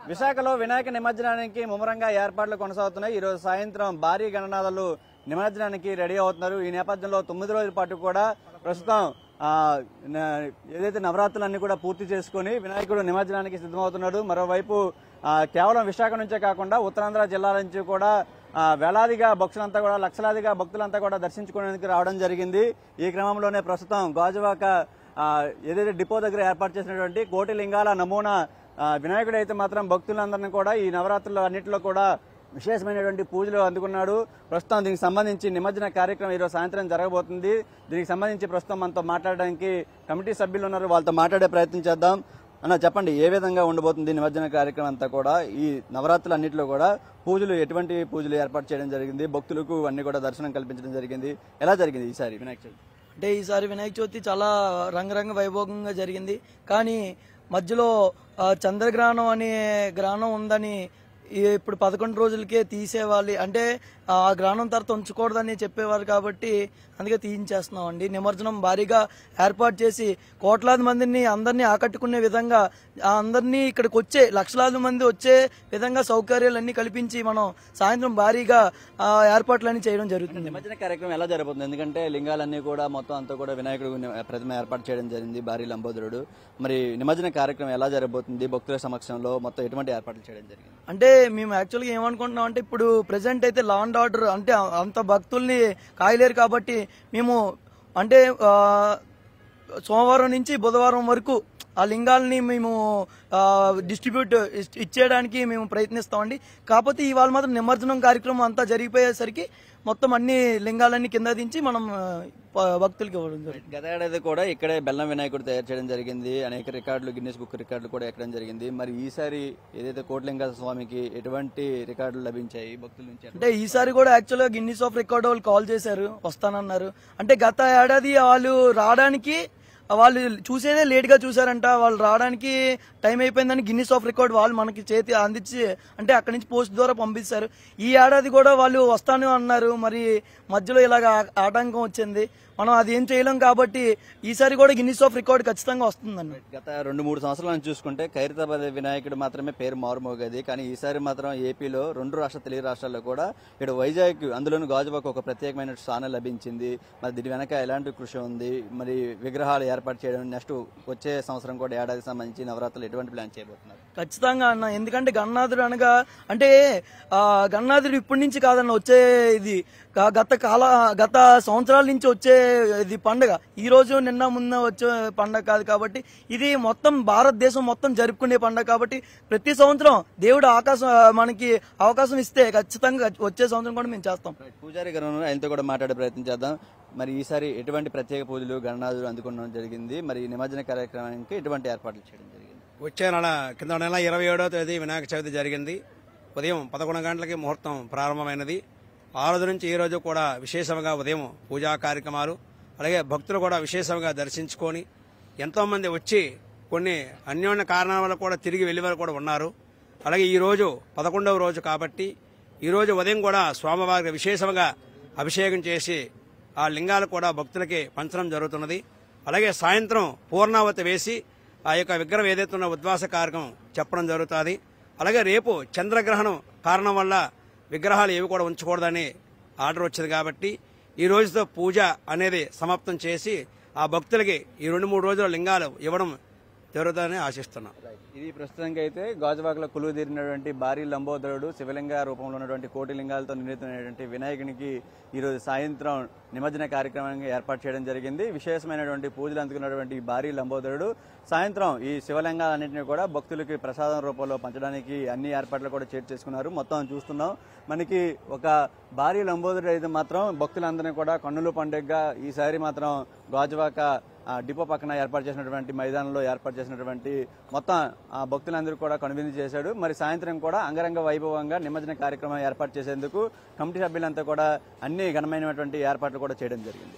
విశాఖలో వినాయక నిమజ్జనానికి ముమ్మరంగా ఏర్పాట్లు కొనసాగుతున్నాయి. ఈ రోజు సాయంత్రం భారీ గణనాథాలు నిమజ్జనానికి రెడీ అవుతున్నారు. ఈ నేపథ్యంలో 9 రోజుల పాటు కూడా ప్రస్తుతం ఏదైతే నవరాత్రులన్నీ కూడా పూర్తి చేసుకుని వినాయకుడు నిమజ్జనానికి సిద్ధమవుతున్నాడు. మరోవైపు కేవలం విశాఖ నుంచే కాకుండా ఉత్తరాంధ్ర జిల్లాల నుంచి కూడా వేలాదిగా భక్తులంతా కూడా లక్షలాదిగా భక్తులంతా కూడా దర్శించుకునేందుకు రావడం జరిగింది. ఈ క్రమంలోనే ప్రస్తుతం గాజువాక ఏదైతే డిపో దగ్గర ఏర్పాటు చేసినటువంటి కోటి లింగాల నమూనా వినాయకుడు అయితే మాత్రం భక్తులందరినీ కూడా ఈ నవరాత్రులు అన్నింటిలో కూడా విశేషమైనటువంటి పూజలు అందుకున్నాడు. ప్రస్తుతం దీనికి సంబంధించి నిమజ్జన కార్యక్రమం ఈరోజు సాయంత్రం జరగబోతుంది. దీనికి సంబంధించి ప్రస్తుతం మనతో మాట్లాడడానికి కమిటీ సభ్యులు ఉన్నారు, వాళ్ళతో మాట్లాడే ప్రయత్నం చేద్దాం. అన్న చెప్పండి, ఏ విధంగా ఉండబోతుంది నిమజ్జన కార్యక్రమం అంతా కూడా? ఈ నవరాత్రులు అన్నింటిలో కూడా పూజలు ఎటువంటి పూజలు ఏర్పాటు చేయడం జరిగింది, భక్తులకు అన్ని కూడా దర్శనం కల్పించడం జరిగింది, ఎలా జరిగింది ఈసారి వినాయక చవితి? అంటే ఈసారి వినాయక చవితి చాలా రంగరంగ వైభోగంగా జరిగింది. కానీ మధ్యలో చంద్రగ్రహణం అనే గ్రహణం ఉందని ఇప్పుడు 11 రోజులకే తీసేవాలి, అంటే ఆ గ్రహణం తర్వాత ఉంచకూడదని చెప్పేవారు కాబట్టి అందుకే తీయించేస్తున్నాం అండి. నిమజ్జనం భారీగా ఏర్పాటు చేసి కోట్లాది మందిని అందరినీ ఆకట్టుకునే విధంగా అందరినీ ఇక్కడికి వచ్చే లక్షలాది మంది వచ్చే విధంగా సౌకర్యాలన్నీ కల్పించి మనం సాయంత్రం భారీగా ఏర్పాట్లన్నీ చేయడం జరుగుతుంది. నిమజ్జన కార్యక్రమం ఎలా జరగబోతుంది? ఎందుకంటే లింగాలన్నీ కూడా మొత్తం అంతా కూడా వినాయకుడు ప్రతిమ ఏర్పాటు చేయడం జరిగింది, భారీ లంబోదరుడు. మరి నిమజ్జన కార్యక్రమం ఎలా జరగబోతుంది? భక్తుల సమక్షంలో మొత్తం ఎటువంటి ఏర్పాట్లు చేయడం జరిగింది? అంటే మేము యాక్చువల్గా ఏమనుకుంటున్నాం అంటే ఇప్పుడు ప్రెసెంట్ అయితే లా అండ్ ఆర్డర్ అంటే అంత భక్తుల్ని కాయలేరు కాబట్టి మేము అంటే సోమవారం నుంచి బుధవారం వరకు ఆ లింగాలని మేము డిస్ట్రిబ్యూట్ ఇచ్చేయడానికి మేము ప్రయత్నిస్తామండి. కాకపోతే ఇవాళ మాత్రం నిమజ్జనం కార్యక్రమం అంతా జరిగిపోయేసరికి మొత్తం అన్ని లింగాలన్నీ కింద దించి మనం భక్తులకి ఇవ్వడం జరిగింది. గత ఏడాది కూడా ఇక్కడే బెల్లం వినాయకుడు తయారు చేయడం జరిగింది, అనేక రికార్డులు గిన్నెస్ బుక్ రికార్డులు కూడా ఎక్కడం జరిగింది. మరి ఈసారి ఏదైతే కోటిలింగ స్వామికి ఎటువంటి రికార్డులు లభించాయి భక్తుల నుంచి? అంటే ఈసారి కూడా యాక్చువల్గా గిన్నెస్ ఆఫ్ రికార్డ్ వాళ్ళు కాల్ చేశారు, వస్తానన్నారు. అంటే గత ఏడాది వాళ్ళు రావడానికి వాళ్ళు చూసేదే లేట్ గా చూసారంట, వాళ్ళు రావడానికి టైం అయిపోయిందని గిన్నెస్ ఆఫ్ రికార్డ్ వాళ్ళు మనకి చేతి అందించి అంటే అక్కడి నుంచి పోస్ట్ ద్వారా పంపిస్తారు. ఈ ఏడాది కూడా వాళ్ళు వస్తాను అన్నారు, మరి మధ్యలో ఇలాగ ఆటంకం వచ్చింది, మనం అది ఏం చేయలేం కాబట్టి ఈసారి కూడా గిన్నెస్ ఆఫ్ రికార్డ్ ఖచ్చితంగా వస్తుందండి. గత 2-3 సంవత్సరాలను చూసుకుంటే ఖైరతాబాద్ వినాయకుడు మాత్రమే పేరు మారుమోగేది, కానీ ఈసారి మాత్రం ఏపీలో 2 తెలుగు రాష్ట్రాల్లో కూడా ఇక్కడ వైజాగ్ అందులోని గాజువాక ఒక ప్రత్యేకమైన స్థానం లభించింది. మరి దీని వెనక ఎలాంటి కృషి ఉంది? మరి విగ్రహాలు ఏర్పాటు చేయడం నెక్స్ట్ వచ్చే సంవత్సరం కూడా ఏడాదికి సంబంధించి నవరాత్రులు ఎటువంటి ప్లాన్ చేయబోతున్నారు? ఖచ్చితంగా అన్న, ఎందుకంటే గణనాథుడు అనగా అంటే గణనాథుడు ఇప్పటి నుంచి కాదన్న వచ్చే ఇది గత సంవత్సరాల నుంచి వచ్చే ఇది పండుగ, ఈ రోజు నిన్న ముందు వచ్చే పండుగ కాదు కాబట్టి ఇది మొత్తం భారతదేశం మొత్తం జరుపుకునే పండుగ కాబట్టి ప్రతి సంవత్సరం దేవుడు మనకి అవకాశం ఇస్తే ఖచ్చితంగా వచ్చే సంవత్సరం కూడా మేము చేస్తాం. పూజారి గారు ఆయనతో కూడా మాట్లాడే ప్రయత్నం చేద్దాం. మరి ఈసారి ఎటువంటి ప్రత్యేక పూజలు గణనాథుడు అందుకోవడం జరిగింది? మరి నిమజ్జన కార్యక్రమానికి ఎటువంటి ఏర్పాట్లు చేయడం జరిగింది? వచ్చే నెల 27వ తేదీ వినాయక చవితి జరిగింది. ఉదయం 11 గంటలకి ముహూర్తం ప్రారంభమైనది. ఆ రోజు నుంచి ఈ రోజు కూడా విశేషంగా ఉదయం పూజా కార్యక్రమాలు, అలాగే భక్తులు కూడా విశేషంగా దర్శించుకొని ఎంతోమంది వచ్చి కొన్ని అన్యోన్య కారణాల వల్ల కూడా తిరిగి వెళ్లివారు కూడా ఉన్నారు. అలాగే ఈ రోజు 11వ రోజు కాబట్టి ఈ రోజు ఉదయం కూడా స్వామివారికి విశేషంగా అభిషేకం చేసి ఆ లింగాలు కూడా భక్తులకి పంచడం జరుగుతున్నది. అలాగే సాయంత్రం పూర్ణావతి వేసి ఆ యొక్క విగ్రహం ఏదైతే ఉన్న ఉద్వాస కార్యక్రమం చెప్పడం జరుగుతుంది. అలాగే రేపు చంద్రగ్రహణం కారణం వల్ల విగ్రహాలు ఏవి కూడా ఉంచకూడదని ఆర్డర్ వచ్చింది కాబట్టి ఈ రోజుతో పూజ అనేది సమాప్తం చేసి ఆ భక్తులకి ఈ 2-3 రోజుల లింగాలు ఇవ్వడం జరుగుతుందని ఆశిస్తున్నాం. ఇది ప్రస్తుతానికి అయితే గాజువాకలో కొలువు తీరినటువంటి భారీ లంబోదరుడు శివలింగ రూపంలో ఉన్నటువంటి కోటి లింగాలతో నిర్మితమైనటువంటి వినాయకునికి ఈరోజు సాయంత్రం నిమజ్జన కార్యక్రమాన్ని ఏర్పాటు చేయడం జరిగింది. విశేషమైనటువంటి పూజలు అందుకున్నటువంటి భారీ లంబోదరుడు సాయంత్రం ఈ శివలింగాలన్నింటినీ కూడా భక్తులకి ప్రసాదం రూపంలో పంచడానికి అన్ని ఏర్పాట్లు కూడా చేసుకున్నారు. మొత్తం చూస్తున్నాం, మనకి ఒక భారీ లంబోదరుడు అయితే మాత్రం భక్తులందరినీ కూడా కన్నుల పండుగగా ఈసారి మాత్రం గాజువాక డిపో పక్కన ఏర్పాటు చేసినటువంటి మైదానంలో ఏర్పాటు చేసినటువంటి మొత్తం భక్తులందరూ కూడా కనువిందు చేశాడు. మరి సాయంత్రం కూడా అంగరంగ వైభవంగా నిమజ్జన కార్యక్రమం ఏర్పాటు చేసేందుకు కమిటీ సభ్యులంతా కూడా అన్ని ఘనమైనటువంటి ఏర్పాట్లు కూడా చేయడం జరిగింది.